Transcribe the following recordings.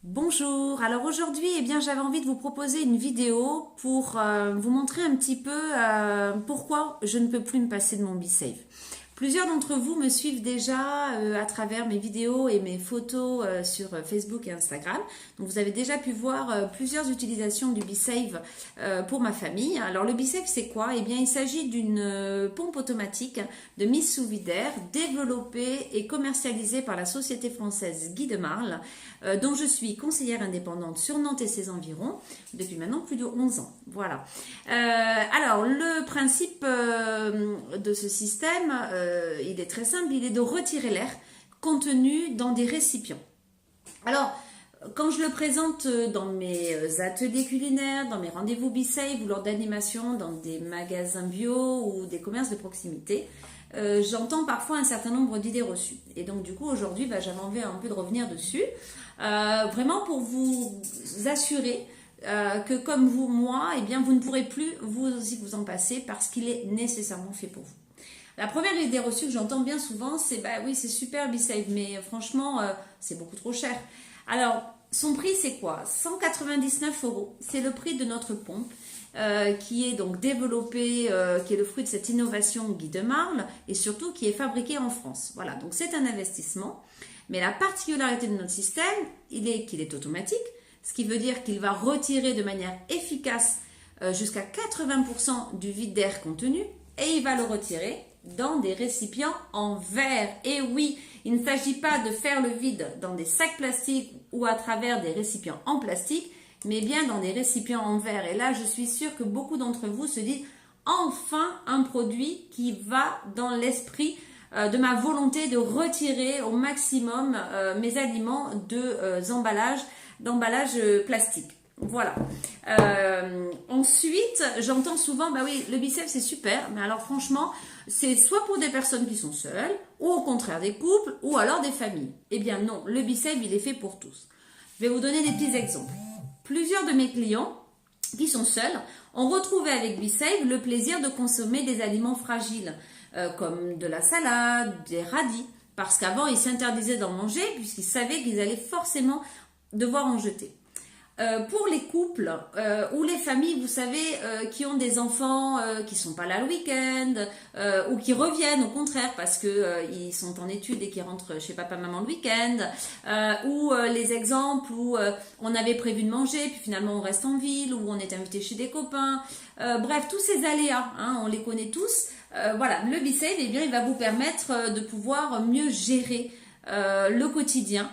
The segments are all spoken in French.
Bonjour, alors aujourd'hui j'avais envie de vous proposer une vidéo pour vous montrer un petit peu pourquoi je ne peux plus me passer de mon BeSafe. Plusieurs d'entre vous me suivent déjà à travers mes vidéos et mes photos sur Facebook et Instagram. Donc vous avez déjà pu voir plusieurs utilisations du BeSafe pour ma famille. Alors le BeSafe c'est quoi? Il s'agit d'une pompe automatique de mise sous vide d'air développée et commercialisée par la société française Guy de Marle, dont je suis conseillère indépendante sur Nantes et ses environs depuis maintenant plus de 11 ans. Voilà. Alors le principe de ce système, il est très simple, il est de retirer l'air contenu dans des récipients. Alors, quand je le présente dans mes ateliers culinaires, dans mes rendez-vous BeSafe ou lors d'animations dans des magasins bio ou des commerces de proximité, j'entends parfois un certain nombre d'idées reçues. Et donc du coup aujourd'hui, j'avais envie un peu de revenir dessus, vraiment pour vous assurer que comme vous, moi, vous ne pourrez plus vous aussi vous en passer parce qu'il est nécessairement fait pour vous. La première idée reçue que j'entends bien souvent, c'est oui, c'est super BeSafe, mais franchement, c'est beaucoup trop cher. Alors, son prix, c'est quoi? 199 €. C'est le prix de notre pompe qui est donc développée, qui est le fruit de cette innovation Guy de Marle et surtout qui est fabriquée en France. Voilà, donc c'est un investissement. Mais la particularité de notre système, qu'il est automatique, ce qui veut dire qu'il va retirer de manière efficace jusqu'à 80% du vide d'air contenu et il va le retirer dans des récipients en verre. Et oui, il ne s'agit pas de faire le vide dans des sacs plastiques ou à travers des récipients en plastique, mais bien dans des récipients en verre. Et là, je suis sûre que beaucoup d'entre vous se disent enfin un produit qui va dans l'esprit de ma volonté de retirer au maximum mes aliments d'emballage plastique. Voilà. Ensuite, j'entends souvent, oui, le BeSafe c'est super, mais alors franchement, c'est soit pour des personnes qui sont seules, ou au contraire des couples, ou alors des familles. Eh bien non, le BeSafe il est fait pour tous. Je vais vous donner des petits exemples. Plusieurs de mes clients qui sont seuls ont retrouvé avec BeSafe le plaisir de consommer des aliments fragiles, comme de la salade, des radis, parce qu'avant ils s'interdisaient d'en manger puisqu'ils savaient qu'ils allaient forcément devoir en jeter. Pour les couples ou les familles, vous savez, qui ont des enfants qui sont pas là le week-end ou qui reviennent au contraire parce que ils sont en études et qui rentrent chez papa-maman le week-end, ou les exemples où on avait prévu de manger puis finalement on reste en ville ou on est invité chez des copains. Bref, tous ces aléas, on les connaît tous. Voilà, le BeSafe, il va vous permettre de pouvoir mieux gérer le quotidien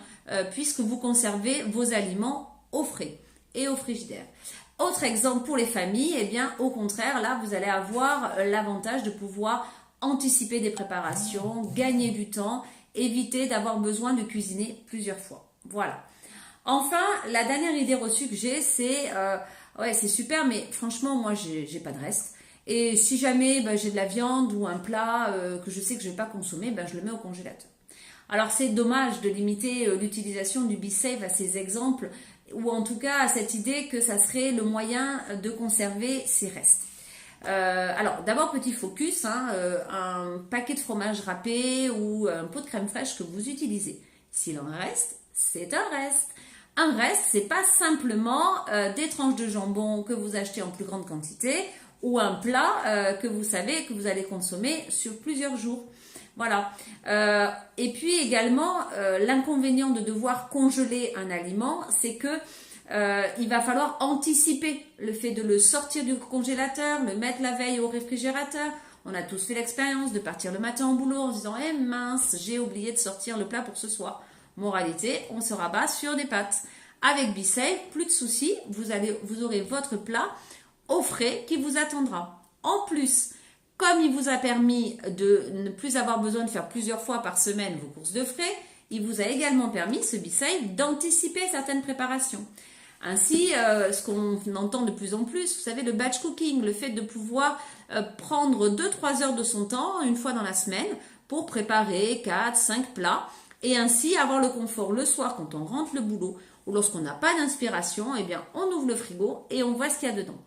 puisque vous conservez vos aliments au frais et au frigidaire. Autre exemple pour les familles, au contraire, là, vous allez avoir l'avantage de pouvoir anticiper des préparations, gagner du temps, éviter d'avoir besoin de cuisiner plusieurs fois. Voilà. Enfin, la dernière idée reçue que j'ai, c'est ouais, c'est super, mais franchement, moi, j'ai pas de reste. Et si jamais j'ai de la viande ou un plat que je sais que je vais pas consommer, je le mets au congélateur. Alors c'est dommage de limiter l'utilisation du BeSafe à ces exemples, ou en tout cas à cette idée que ça serait le moyen de conserver ces restes. Alors d'abord petit focus, un paquet de fromage râpé ou un pot de crème fraîche que vous utilisez. S'il en reste, c'est un reste. Un reste, c'est pas simplement des tranches de jambon que vous achetez en plus grande quantité ou un plat que vous savez que vous allez consommer sur plusieurs jours. Voilà. Et puis également, l'inconvénient de devoir congeler un aliment, c'est que il va falloir anticiper le fait de le sortir du congélateur, le mettre la veille au réfrigérateur. On a tous fait l'expérience de partir le matin au boulot en se disant « mince, j'ai oublié de sortir le plat pour ce soir ». Moralité, on se rabat sur des pâtes. Avec BeSafe, plus de soucis, vous aurez votre plat au frais qui vous attendra. En plus, comme il vous a permis de ne plus avoir besoin de faire plusieurs fois par semaine vos courses de frais, il vous a également permis, ce BeSafe, d'anticiper certaines préparations. Ainsi, ce qu'on entend de plus en plus, vous savez, le batch cooking, le fait de pouvoir prendre 2-3 heures de son temps, une fois dans la semaine, pour préparer 4-5 plats, et ainsi avoir le confort le soir quand on rentre le boulot, ou lorsqu'on n'a pas d'inspiration, on ouvre le frigo et on voit ce qu'il y a dedans.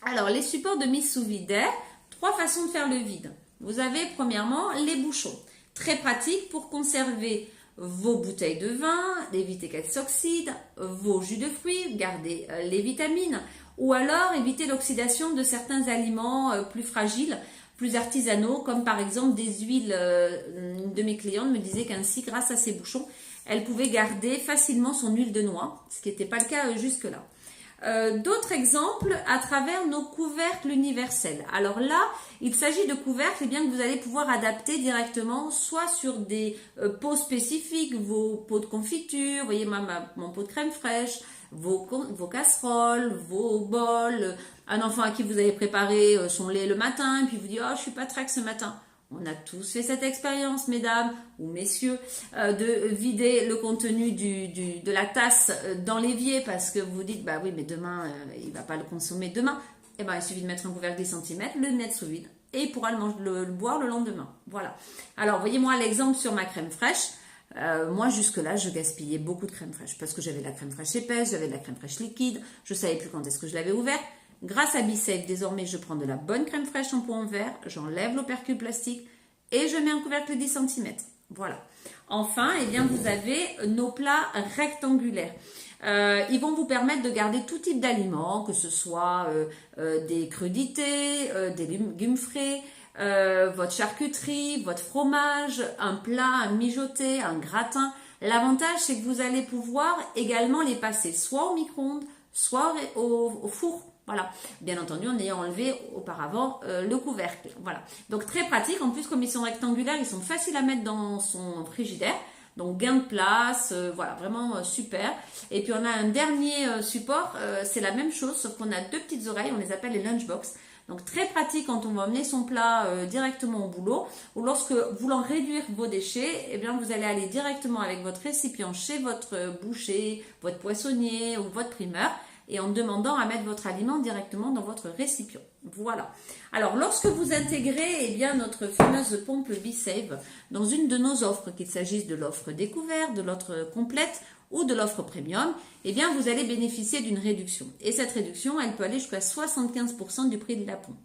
Alors, les supports de mise sous vide d'air, 3 façons de faire le vide. Vous avez premièrement les bouchons, très pratiques pour conserver vos bouteilles de vin, évitez qu'elles s'oxydent, vos jus de fruits, gardez les vitamines, ou alors évitez l'oxydation de certains aliments plus fragiles, plus artisanaux, comme par exemple des huiles. Une de mes clientes me disait qu'ainsi, grâce à ces bouchons, elle pouvait garder facilement son huile de noix, ce qui n'était pas le cas jusque-là. D'autres exemples à travers nos couvercles universels. Alors là, il s'agit de couvercles bien que vous allez pouvoir adapter directement, soit sur des pots spécifiques, vos pots de confiture, vous voyez mon pot de crème fraîche, vos casseroles, vos bols, un enfant à qui vous avez préparé son lait le matin, et puis vous dites « Oh, je suis pas trac ce matin ». On a tous fait cette expérience, mesdames ou messieurs, de vider le contenu de la tasse dans l'évier parce que vous dites, bah oui, mais demain, il ne va pas le consommer demain. Eh ben, il suffit de mettre un couvercle 10 cm, le mettre sous vide et il pourra le boire le lendemain. Voilà. Alors, voyez-moi l'exemple sur ma crème fraîche. Moi, jusque-là, je gaspillais beaucoup de crème fraîche parce que j'avais de la crème fraîche épaisse, j'avais de la crème fraîche liquide, je ne savais plus quand est-ce que je l'avais ouverte. Grâce à BeSafe, désormais, je prends de la bonne crème fraîche en pot en verre, j'enlève l'opercule plastique et je mets un couvercle de 10 cm. Voilà. Enfin, eh bien, vous avez nos plats rectangulaires. Ils vont vous permettre de garder tout type d'aliments, que ce soit des crudités, des légumes frais, votre charcuterie, votre fromage, un plat, un mijoté, un gratin. L'avantage, c'est que vous allez pouvoir également les passer soit au micro-ondes, soit au four. Voilà, bien entendu en ayant enlevé auparavant le couvercle. Voilà, donc très pratique. En plus, comme ils sont rectangulaires, ils sont faciles à mettre dans son frigidaire. Donc gain de place, voilà, vraiment super. Et puis on a un dernier support, c'est la même chose, sauf qu'on a deux petites oreilles, on les appelle les lunchbox. Donc très pratique quand on va emmener son plat directement au boulot, ou lorsque voulant réduire vos déchets, eh bien vous allez aller directement avec votre récipient chez votre boucher, votre poissonnier ou votre primeur, et en demandant à mettre votre aliment directement dans votre récipient. Voilà. Alors, lorsque vous intégrez eh bien, notre fameuse pompe BeSafe dans une de nos offres, qu'il s'agisse de l'offre découverte, de l'offre complète ou de l'offre premium, eh bien, vous allez bénéficier d'une réduction. Et cette réduction, elle peut aller jusqu'à 75% du prix de la pompe.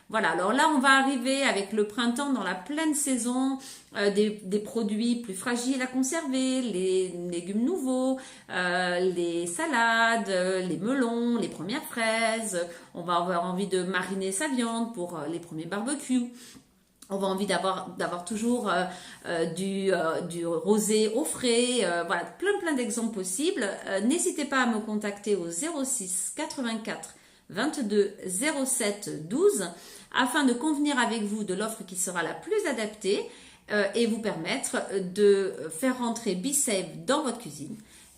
Voilà, alors là, on va arriver avec le printemps dans la pleine saison des produits plus fragiles à conserver, les légumes nouveaux, les salades, les melons, les premières fraises. On va avoir envie de mariner sa viande pour les premiers barbecues. On va envie d'avoir toujours du rosé au frais. Voilà, plein d'exemples possibles. N'hésitez pas à me contacter au 06 84 22 07 12 afin de convenir avec vous de l'offre qui sera la plus adaptée et vous permettre de faire rentrer BeSafe dans votre cuisine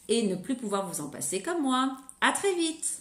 et ne plus pouvoir vous en passer comme moi. À très vite!